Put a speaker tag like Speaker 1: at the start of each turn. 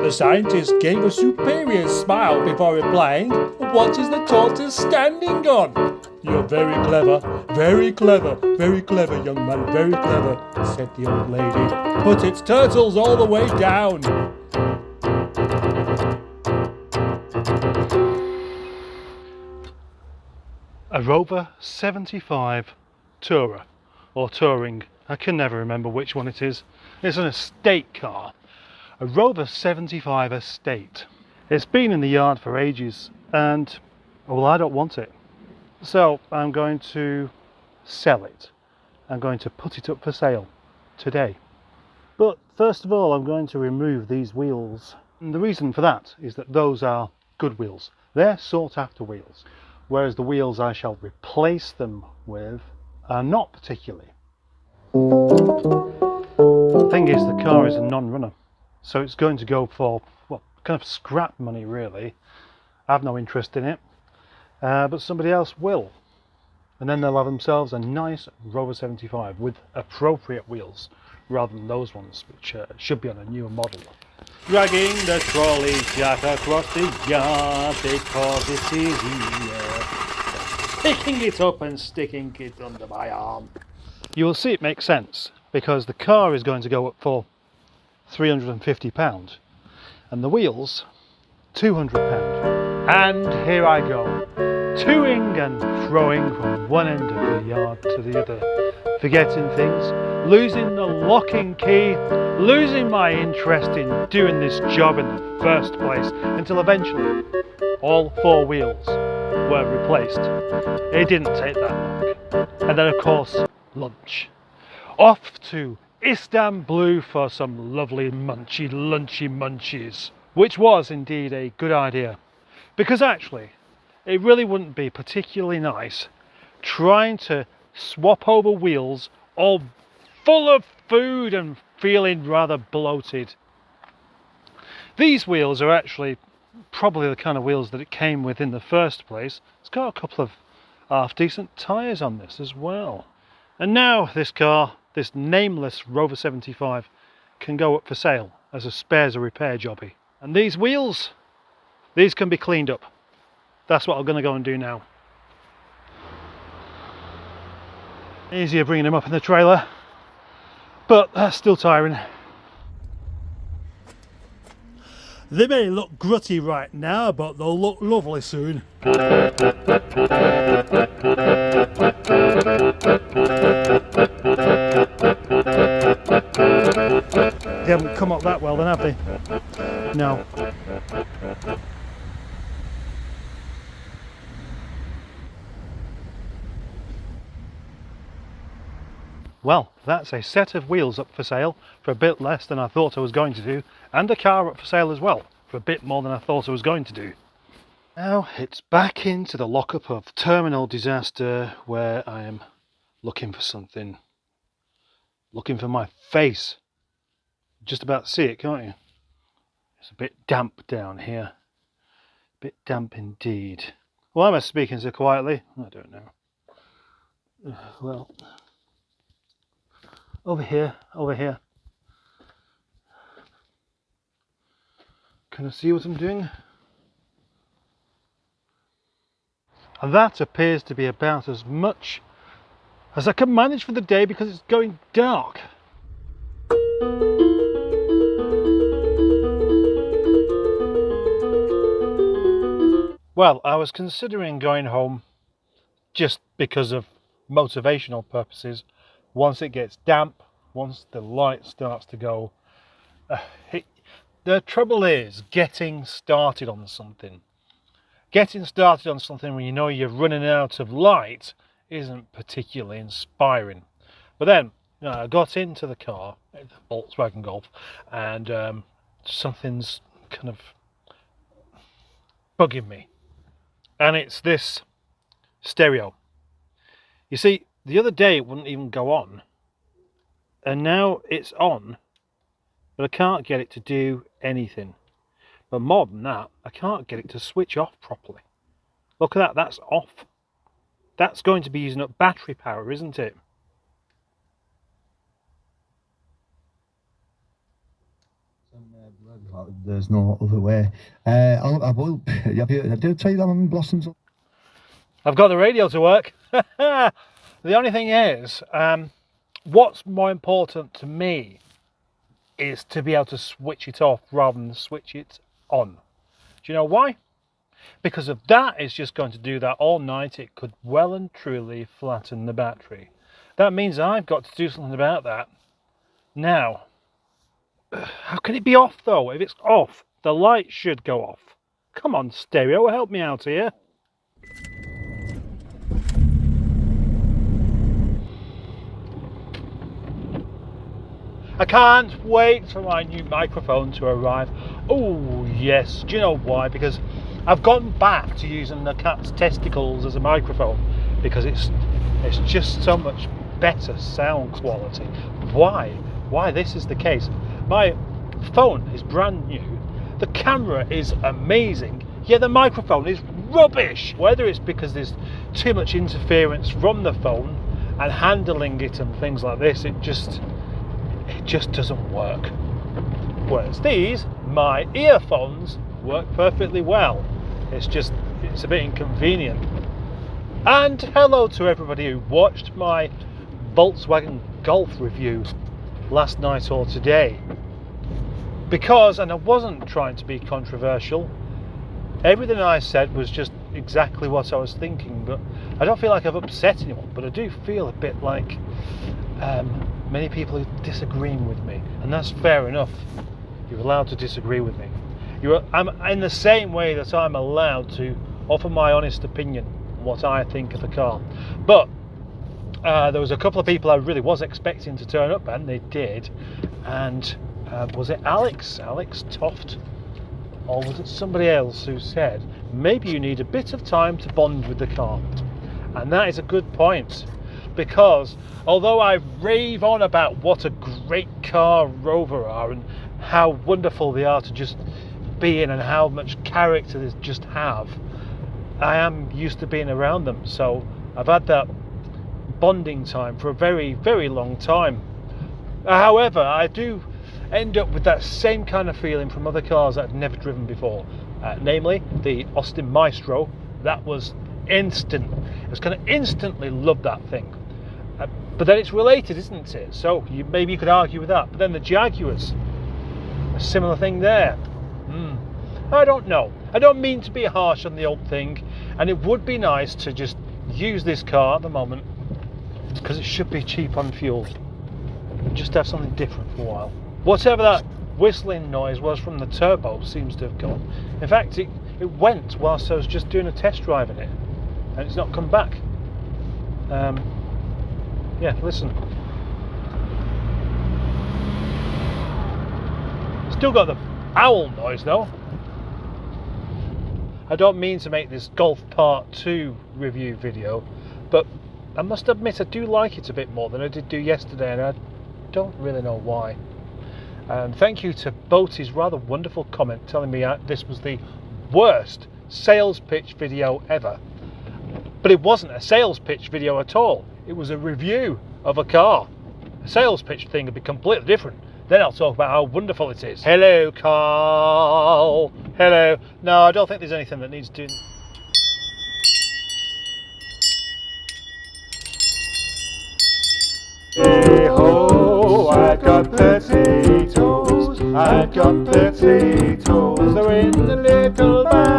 Speaker 1: The scientist gave a superior smile before replying, "What is the tortoise standing on?" "You're very clever, very clever, very clever, young man, very clever," said the old lady. "But its turtle's all the way down."
Speaker 2: A Rover 75 Tourer, or Touring, I can never remember which one it is. It's an estate car. A Rover 75 Estate. It's been in the yard for ages and, well, I don't want it. So I'm going to sell it. I'm going to put it up for sale today. But first of all, I'm going to remove these wheels. And the reason for that is that those are good wheels. They're sought after wheels. Whereas the wheels I shall replace them with are not particularly. The thing is, the car is a non-runner. So it's going to go for, well, kind of scrap money really. I have no interest in it, but somebody else will. And then they'll have themselves a nice Rover 75 with appropriate wheels, rather than those ones which should be on a newer model.
Speaker 1: Dragging the trolley jack across the yard because it's easier. Picking it up and sticking it under my arm.
Speaker 2: You will see it makes sense, because the car is going to go up for £350 and the wheels £200. And here I go, toing and froing from one end of the yard to the other, forgetting things, losing the locking key, losing my interest in doing this job in the first place, until eventually all four wheels were replaced. It didn't take that long. And then of course, lunch. Off to Istanbul for some lovely lunchy munchies, which was indeed a good idea, because actually it really wouldn't be particularly nice trying to swap over wheels all full of food and feeling rather bloated. These wheels are actually probably the kind of wheels that it came with in the first place. It's got a couple of half decent tyres on this as well. And now this car, this nameless Rover 75, can go up for sale as a spares or repair jobby. And these wheels, these can be cleaned up. That's what I'm going to go and do now. Easier bringing them up in the trailer, but that's still tiring.
Speaker 1: They may look grutty right now, but they'll look lovely soon. They
Speaker 2: haven't come up that well then, have they? No. Well, that's a set of wheels up for sale for a bit less than I thought I was going to do, and a car up for sale as well for a bit more than I thought I was going to do. Now it's back into the lockup of terminal disaster, where I am looking for something. Looking for my face. Just about see it, can't you? It's a bit damp down here. A bit damp indeed. Why am I speaking so quietly? I don't know. Well, over here. Can I see what I'm doing? And that appears to be about as much as I can manage for the day, because it's going dark. Well, I was considering going home just because of motivational purposes. Once it gets damp, once the light starts to go, the trouble is getting started on something. Getting started on something when you know you're running out of light isn't particularly inspiring. But then, you know, I got into the car, the Volkswagen Golf, and something's kind of bugging me. And it's this stereo. You see, the other day it wouldn't even go on, and now it's on, but I can't get it to do anything. But more than that, I can't get it to switch off properly. Look at that, that's off. That's going to be using up battery power, isn't it?
Speaker 3: So There's no other way. I will. Did I tell you that I'm in Blossoms?
Speaker 2: I've got the radio to work. The only thing is, what's more important to me is to be able to switch it off rather than switch it on. Do you know why? Because if that is just going to do that all night, it could well and truly flatten the battery. That means I've got to do something about that. Now, how can it be off though? If it's off, the light should go off. Come on, stereo, help me out here. I can't wait for my new microphone to arrive. Oh yes, do you know why? Because I've gone back to using the cat's testicles as a microphone because it's just so much better sound quality. Why this is the case? My phone is brand new, the camera is amazing, yet the microphone is rubbish. Whether it's because there's too much interference from the phone and handling it and things like this, it just doesn't work. Whereas these, my earphones, work perfectly well. It's a bit inconvenient. And hello to everybody who watched my Volkswagen Golf review last night or today. Because, and I wasn't trying to be controversial, everything I said was just exactly what I was thinking, but I don't feel like I've upset anyone, but I do feel a bit like many people are disagreeing with me, and that's fair enough. You're allowed to disagree with me. I'm in the same way that I'm allowed to offer my honest opinion on what I think of a car. But there was a couple of people I really was expecting to turn up, and they did. And was it Alex Toft, or was it somebody else who said maybe you need a bit of time to bond with the car? And that is a good point, because although I rave on about what a great car Rover are and how wonderful they are to just be in and how much character they just have, I am used to being around them, so I've had that bonding time for a very, very long time. However, I do end up with that same kind of feeling from other cars that I've never driven before, namely the Austin Maestro. That was instant. I was going to instantly love that thing. But then it's related, isn't it? So maybe you could argue with that. But then the Jaguars, a similar thing there. I don't know. I don't mean to be harsh on the old thing, and it would be nice to just use this car at the moment because it should be cheap on fuel. Just have something different for a while. Whatever that whistling noise was from the turbo seems to have gone. In fact, it went whilst I was just doing a test drive in it, and it's not come back. Yeah, listen. Still got the owl noise though. I don't mean to make this Golf Part 2 review video, but I must admit I do like it a bit more than I did do yesterday, and I don't really know why. Thank you to Boaty's rather wonderful comment telling me this was the worst sales pitch video ever. But it wasn't a sales pitch video at all. It was a review of a car. A sales pitch thing would be completely different. Then I'll talk about how wonderful it is. Hello, Carl. Hello. No, I don't think there's anything that needs doing. Hey ho, I've got potatoes. I've got potatoes. They're in the little bag.